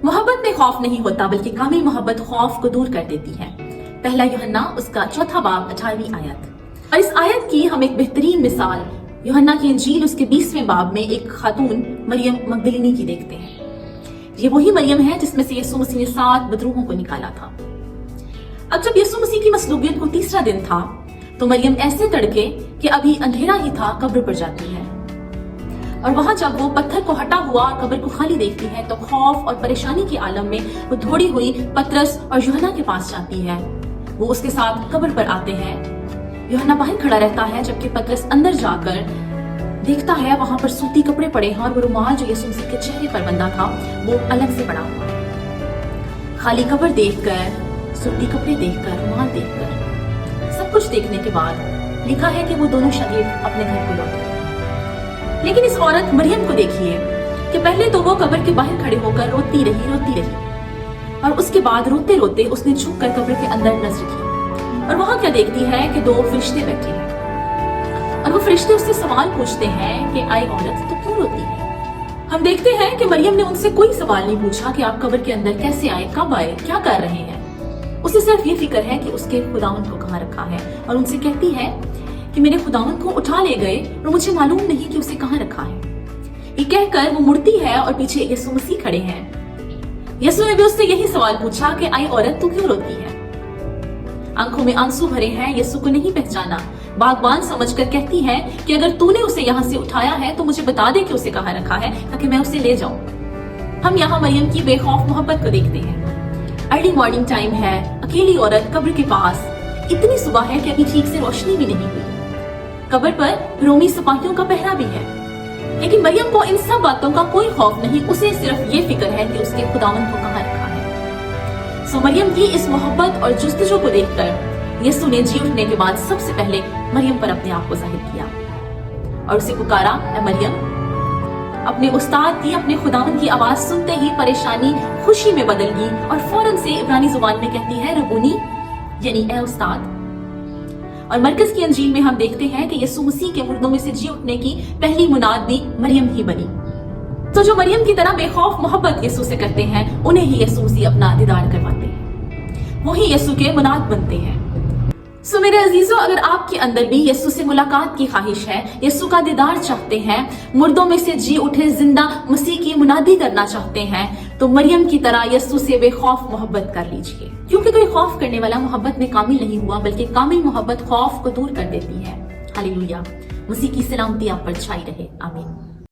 मोहब्बत में खौफ नहीं होता बल्कि कामिल मोहब्बत खौफ को दूर कर देती है। पहला यूहन्ना उसका 4 बाब 18वीं आयत। और इस आयत की हम एक बेहतरीन मिसाल यूहन्ना की इंजील उसके 20वें बाब में एक खातून मरियम मगदलिनी की देखते हैं। ये वही मरियम है जिसमें से यीशु मसीह ने 7 बदरूहों को निकाला था। अब जब यीशु मसीह की मसलूबियत को तीसरा दिन था तो मरियम ऐसे तड़के कि अभी अंधेरा ही था कब्र पर जाती है, और वहां जब वो पत्थर को हटा हुआ कब्र को खाली देखती है तो खौफ और परेशानी के आलम में वो दौड़ी हुई पतरस और यूहन्ना के पास जाती है। वो उसके साथ कब्र पर आते हैं। यूहन्ना बाहर खड़ा रहता है जबकि पतरस अंदर जाकर देखता है वहां पर सूती कपड़े पड़े हैं और वो रुमाल जो यीशु मसीह के चेहरे पर बंधा था वो अलग से पड़ा हुआ है। खाली कब्र देखकर, सूती कपड़े देखकर, रुमाल देखकर, सब कुछ देखने के बाद लिखा है कि वो दोनों शागिर्द अपने घर को लौटे। लेकिन इस औरत मरियम को देखिए कि पहले तो वो कब्र के बाहर खड़े होकर रोती रही और उसके बाद रोते रोते उसने झुक कर कब्र के अंदर नजर की और वहां क्या देखती है कि 2 फरिश्ते बैठे हैं और वो फरिश्ते उससे सवाल पूछते हैं कि आई औरत तो क्यों रोती है। हम देखते हैं कि मरियम ने उनसे कोई सवाल नहीं पूछा कि आप कब्र के अंदर कैसे आए, कब आए, क्या कर रहे हैं। उसे सिर्फ ये फिक्र है कि उसके खुदावंद को कहाँ रखा है और उनसे कहती है कि मेरे खुदावंद को उठा ले गए और मुझे मालूम नहीं कि उसे कहाँ रखा है। ये कहकर वो मुड़ती है और पीछे यीशु मसीह खड़े हैं। यीशु ने भी उससे यही सवाल पूछा कि आई औरत तू क्यों रोती है। आंखों में आंसू भरे हैं, यीशु को नहीं पहचाना। बागबान समझकर कहती है कि अगर तूने उसे यहाँ से उठाया है तो मुझे बता दे कि उसे कहाँ रखा है ताकि मैं उसे ले जाऊं। हम यहाँ मरियम की बेखौफ मोहब्बत को देखते हैं। अर्ली मॉर्निंग टाइम है, अकेली औरत कब्र के पास। इतनी सुबह है कि अभी ठीक से रोशनी भी नहीं हुई। कब्र पर रोमी सिपाहियों का पहरा भी है, लेकिन मरियम को इन सब बातों का कोई खौफ नहीं। उसे सिर्फ ये फिक्र है कि उसके खुदावंद को कहाँ रखा है। सो मरियम की इस मोहब्बत और जुस्तजू को देखकर यीशु ने जी उठने के बाद सबसे पहले मरियम पर अपने आप को जाहिर किया और उसे पुकारा, ऐ मरियम। अपने उस्ताद की, अपने खुदावंद की आवाज सुनते ही परेशानी खुशी में बदल गई और फौरन से इब्रानी जुबान में कहती है रबूनी, यानी ऐ उस्ताद। और मरकज की अंजील में हम देखते हैं कि यीशु मसीह के मुर्दों में से जी उठने की पहली मुनादी मरियम ही बनी। तो जो मरियम की तरह बेखौफ मोहब्बत यीशु से करते हैं उन्हें ही यीशु मसीह अपना दीदार करवाते हैं, वही यीशु के मुनाद बनते हैं। सो मेरे अजीजों, अगर आपके अंदर भी यीशु से मुलाकात की ख्वाहिश है, यीशु का दीदार चाहते हैं, मुर्दों में से जी उठे जिंदा मसीह की मुनादी करना चाहते हैं, तो मरियम की तरह यीशु से बेखौफ मोहब्बत कर लीजिए। क्योंकि कोई खौफ करने वाला मोहब्बत में कामिल नहीं हुआ बल्कि कामिल मोहब्बत खौफ को दूर कर देती है। हालेलुया। मसीह की सलामती आप पर छाई रहे। आमीन।